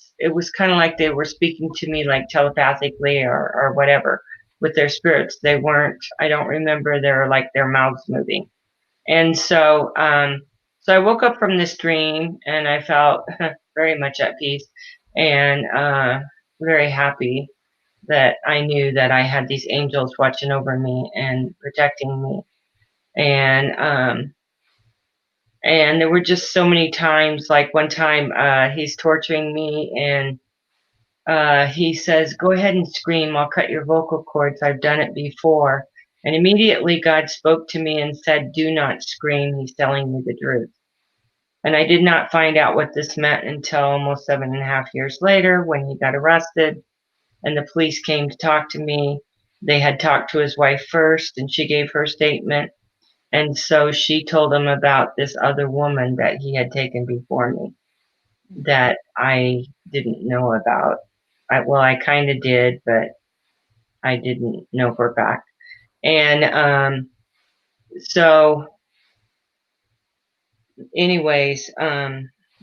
kind of like they were speaking to me like telepathically or whatever with their spirits. They weren't, I don't remember their mouths moving. And so so I woke up from this dream, and I felt very much at peace and very happy that I knew that I had these angels watching over me and protecting me. And there were just so many times, like one time he's torturing me, and he says, go ahead and scream. I'll cut your vocal cords. I've done it before. And immediately God spoke to me and said, do not scream. He's telling me the truth. And I did not find out what this meant until almost 7.5 years later, when he got arrested and the police came to talk to me. They had talked to his wife first, and she gave her statement. And so she told him about this other woman that he had taken before me that I didn't know about. I kind of did, but I didn't know for a fact. And so anyways,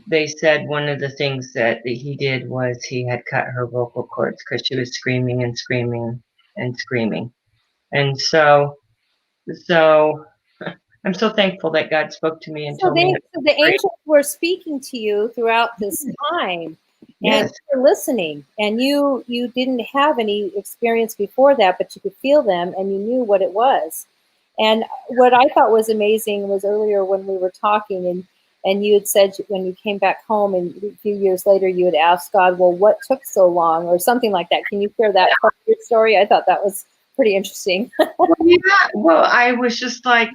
they said one of the things that he did was he had cut her vocal cords because she was screaming and screaming and screaming. And so I'm so thankful that God spoke to me and told me. So the angels were speaking to you throughout this time, and Yes. you were listening, and you didn't have any experience before that, but you could feel them, and you knew what it was. And what I thought was amazing was earlier when we were talking, and you had said when you came back home, and a few years later, you had asked God, well, what took so long, or something like that. Can you share that part of your story? I thought that was pretty interesting. Yeah. Well, I was just like,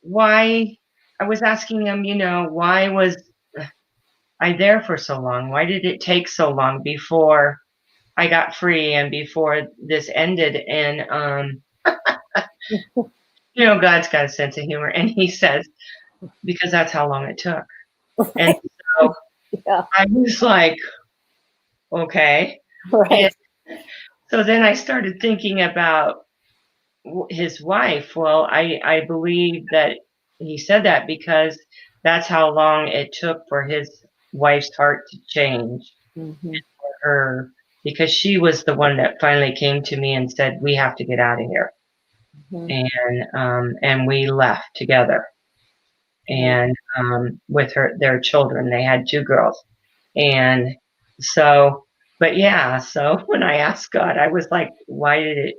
why? I was asking him, why was I there for so long? Why did it take so long before I got free and before this ended? And God's got a sense of humor, and he says, because that's how long it took. Right. And so Yeah. I was like, okay. Right. And so then I started thinking about his wife. Well, I believe that he said that because that's how long it took for his wife's heart to change. Mm-hmm. For her, because she was the one that finally came to me and said, we have to get out of here. Mm-hmm. And we left together. And with their children. They had 2 girls. And so, but yeah, so when I asked God, I was like, why did it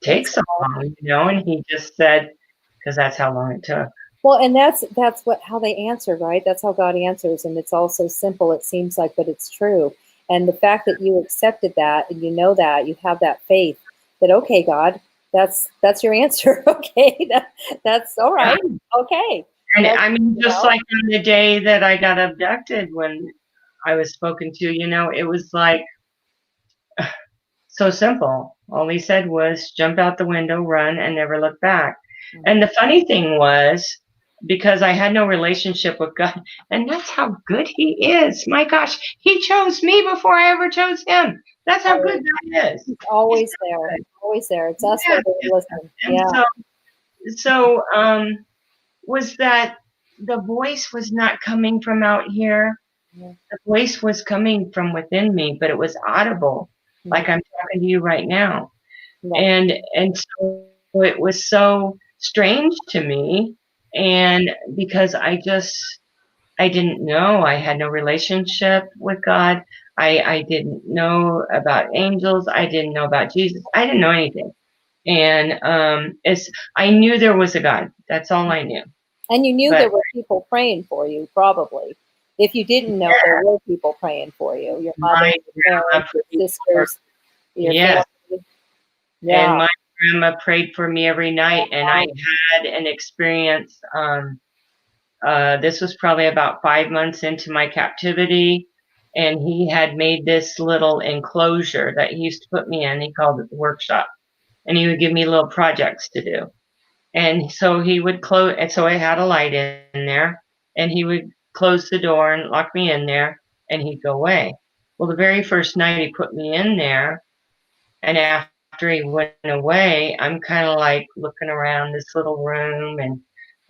take so long? And he just said, because that's how long it took. Well, and that's how they answer, right? That's how God answers, and it's all so simple, it seems like, but it's true. And the fact that you accepted that, and that you have that faith that, okay, God, that's your answer. Okay, that's all right. Yeah. Okay. And I mean, just like on the day that I got abducted, when I was spoken to, it was like so simple. All he said was jump out the window, run, and never look back. Mm-hmm. And the funny thing was, because I had no relationship with God. And that's how good he is. My gosh, he chose me before I ever chose him. That's how good God is. He's always there. Always there. It's us that really listen. And Yeah. so was that the voice was not coming from out here. Yeah. The voice was coming from within me, but it was audible, like I'm talking to you right now. Yeah. And so it was so strange to me, and because I didn't know, I had no relationship with God. I didn't know about angels. I didn't know about Jesus. I didn't know anything. And I knew there was a God. That's all I knew. And you knew But- there were people praying for you, probably. If you didn't know, there were people praying for you. Your mother, My your parents, your sisters, your Yes. family. And Yeah. my grandma prayed for me every night, and I had an experience. This was probably about 5 months into my captivity, and he had made this little enclosure that he used to put me in. He called it the workshop, and he would give me little projects to do. And so he would close, and so I had a light in there, and he would close the door and lock me in there, and he'd go away. Well, the very first night he put me in there, and after he went away, I'm kind of like looking around this little room,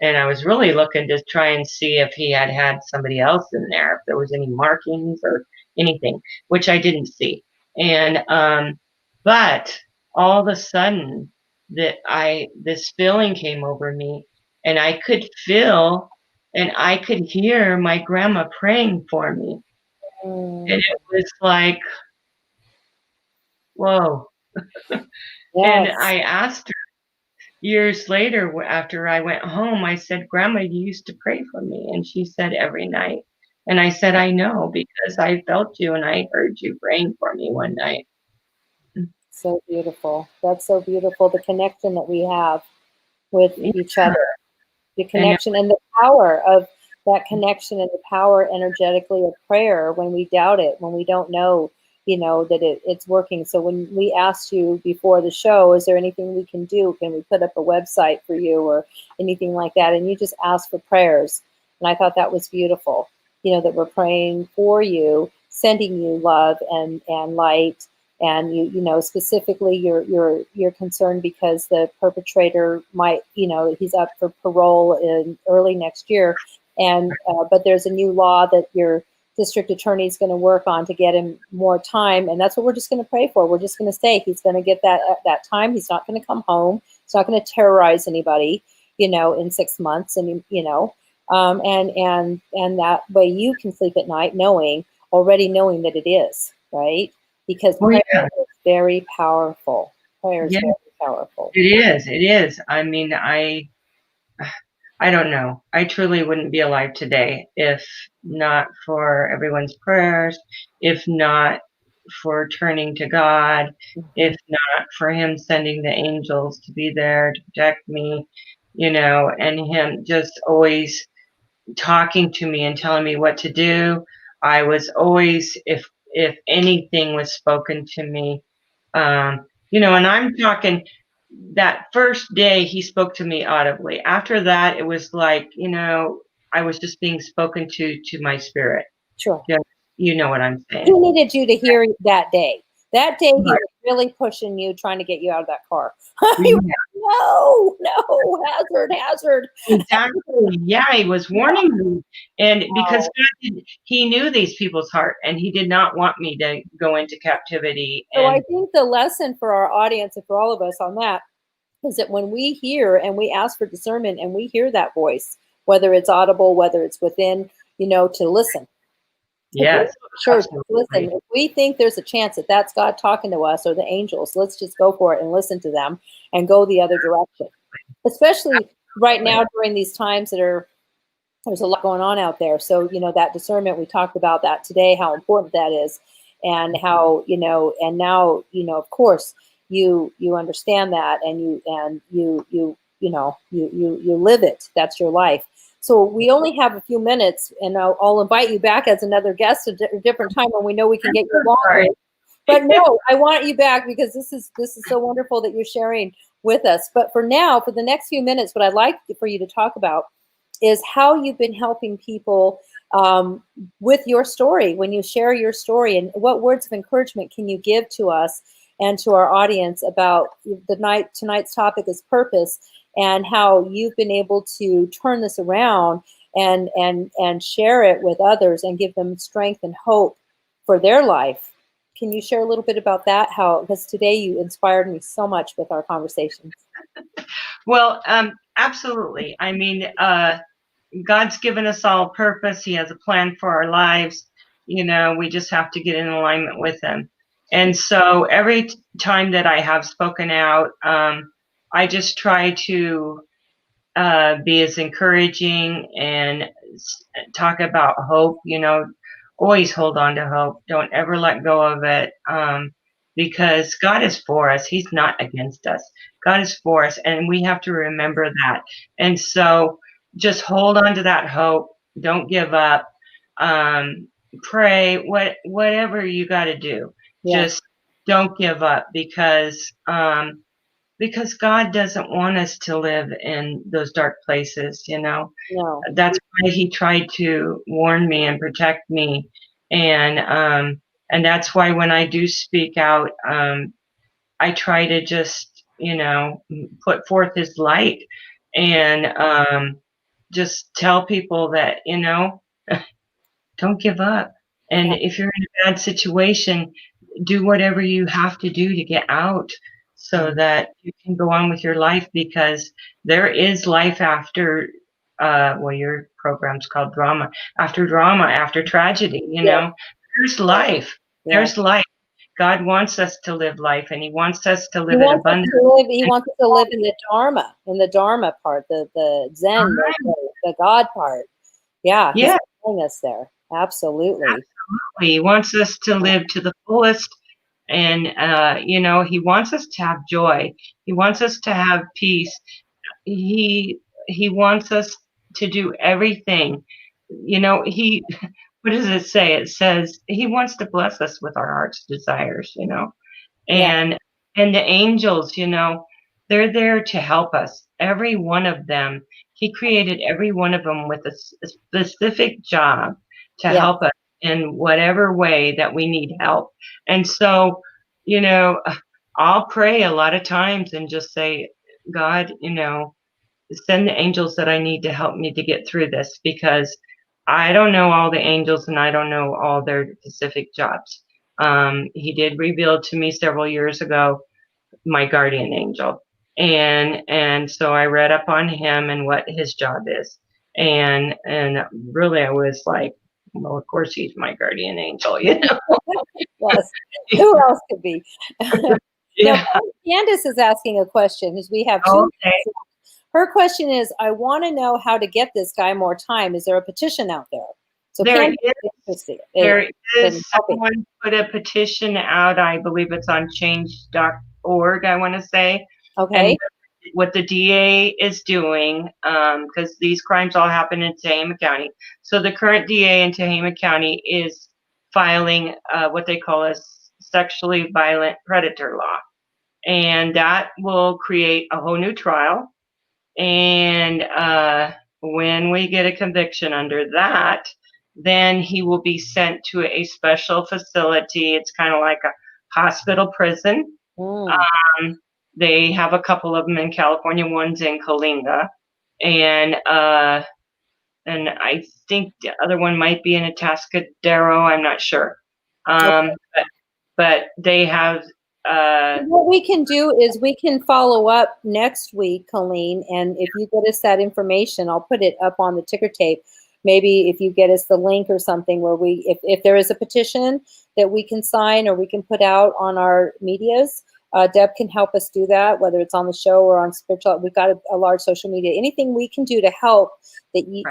and I was really looking to try and see if he had somebody else in there, if there was any markings or anything, which I didn't see. And but all of a sudden, this feeling came over me, and I could feel and I could hear my grandma praying for me, and it was like, whoa. And Yes. I asked her years later, after I went home, I said, Grandma, you used to pray for me. And she said, every night. And I said, I know, because I felt you and I heard you praying for me one night. So beautiful. That's so beautiful. The connection that we have with each other, the connection and the power of that connection, and the power energetically of prayer when we doubt it, when we don't know, that it's working. So when we asked you before the show, is there anything we can do? Can we put up a website for you or anything like that? And you just asked for prayers. And I thought that was beautiful, that we're praying for you, sending you love and light. And specifically you're concerned because the perpetrator might, he's up for parole in early next year, and but there's a new law that your district attorney is going to work on to get him more time, and that's what we're just going to pray for. We're just going to say he's going to get that time. He's not going to come home. He's not going to terrorize anybody, in 6 months, and and that way you can sleep at night already knowing that it is right. Because prayer is very powerful. Prayer is very powerful. It is. It is. I mean, I don't know. I truly wouldn't be alive today if not for everyone's prayers, if not for turning to God, if not for him sending the angels to be there to protect me, and him just always talking to me and telling me what to do. I was always, if anything was spoken to me, and I'm talking that first day he spoke to me audibly. After that, it was like, I was just being spoken to my spirit. Sure. You know what I'm saying. He needed you to hear that day. That day he was really pushing you, trying to get you out of that car. No, hazard. Exactly. Yeah, he was warning me. And because he knew these people's heart, and he did not want me to go into captivity. So I think the lesson for our audience and for all of us on that is that when we hear and we ask for discernment and we hear that voice, whether it's audible, whether it's within, to listen. Yes. Sure. Absolutely. Listen, if we think there's a chance that that's God talking to us or the angels, let's just go for it and listen to them and go the other direction. Especially right now during these times there's a lot going on out there. So, that discernment, we talked about that today, how important that is, and how, and now, of course, you understand that, and you live it. That's your life. So we only have a few minutes, and I'll invite you back as another guest at a different time when we know we can get you longer. But no, I want you back because this is so wonderful that you're sharing with us. But for now, for the next few minutes, what I'd like for you to talk about is how you've been helping people with your story, when you share your story, and what words of encouragement can you give to us and to our audience about tonight's topic is purpose, and how you've been able to turn this around and share it with others and give them strength and hope for their life. Can you share a little bit about that? Because today you inspired me so much with our conversations. Well, absolutely. I mean, God's given us all purpose. He has a plan for our lives. We just have to get in alignment with him. And so every time that I have spoken out, I just try to be as encouraging and talk about hope. Always hold on to hope. Don't ever let go of it. Because God is for us. He's not against us. God is for us, and we have to remember that. And so just hold on to that hope. Don't give up. Pray, whatever you got to do. Yeah. Just don't give up, because God doesn't want us to live in those dark places, No. That's why he tried to warn me and protect me. And that's why when I do speak out, I try to just, put forth his light and just tell people that, don't give up. And if you're in a bad situation, do whatever you have to do to get out so that you can go on with your life, because there is life after, your program's called Drama. After drama, after tragedy, there's life. There's life. God wants us to live life, and he wants us to live in abundance. He wants us to live in the Dharma part, the Zen, the God part. Yeah. He's telling us there. Absolutely. He wants us to live to the fullest, and he wants us to have joy. He wants us to have peace. He wants us to do everything. What does it say? It says he wants to bless us with our heart's desires, and the angels, they're there to help us. Every one of them, he created every one of them with a specific job to help us in whatever way that we need help. And so, I'll pray a lot of times and just say, God, send the angels that I need to help me to get through this, because I don't know all the angels and I don't know all their specific jobs. He did reveal to me several years ago my guardian angel. And so I read up on him and what his job is. And really I was like, well, of course he's my guardian angel, Yes. Who else could be? Now, Candace is asking a question, because we have two. Okay. Her question is, I want to know how to get this guy more time. Is there a petition out there? So there is. Someone put a petition out. I believe it's on change.org, I want to say. Okay. And what the DA is doing, because these crimes all happen in Tehama County. So the current DA in Tehama County is filing what they call a sexually violent predator law. And that will create a whole new trial. And when we get a conviction under that, then he will be sent to a special facility. It's kind of like a hospital prison. They have a couple of them in California. One's in Kalinga, and I think the other one might be in Atascadero. I'm not sure. But they have. What we can do is we can follow up next week, Colleen, and if you get us that information, I'll put it up on the ticker tape. Maybe if you get us the link or something where if there is a petition that we can sign or we can put out on our medias, Deb can help us do that, whether it's on the show or on spiritual. We've got a large social media. Anything we can do to help that we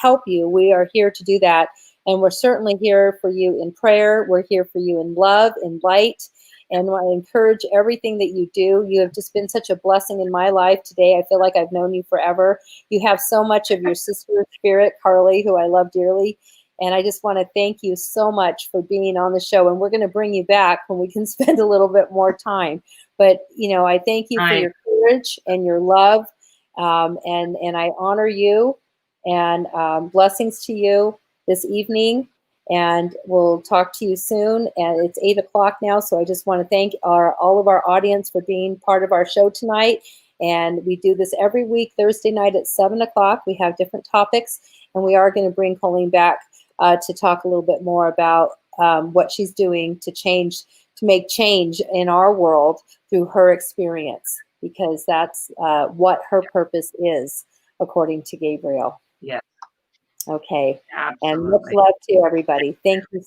help you. We are here to do that, and we're certainly here for you in prayer. We're here for you in love, in light. And I encourage everything that you do. You have just been such a blessing in my life today. I feel like I've known you forever. You have so much of your sister spirit, Carly, who I love dearly. And I just want to thank you so much for being on the show. And we're going to bring you back when we can spend a little bit more time. But, I thank you for your courage and your love. And I honor you. and blessings to you this evening. And we'll talk to you soon. And it's 8 o'clock now, so I just want to thank all of our audience for being part of our show tonight. And we do this every week, Thursday night at 7 o'clock. We have different topics, and we are going to bring Colleen back to talk a little bit more about what she's doing to make change in our world through her experience, because that's what her purpose is, according to Gabriel. Yes. Okay. Absolutely. And much love to everybody. Thank you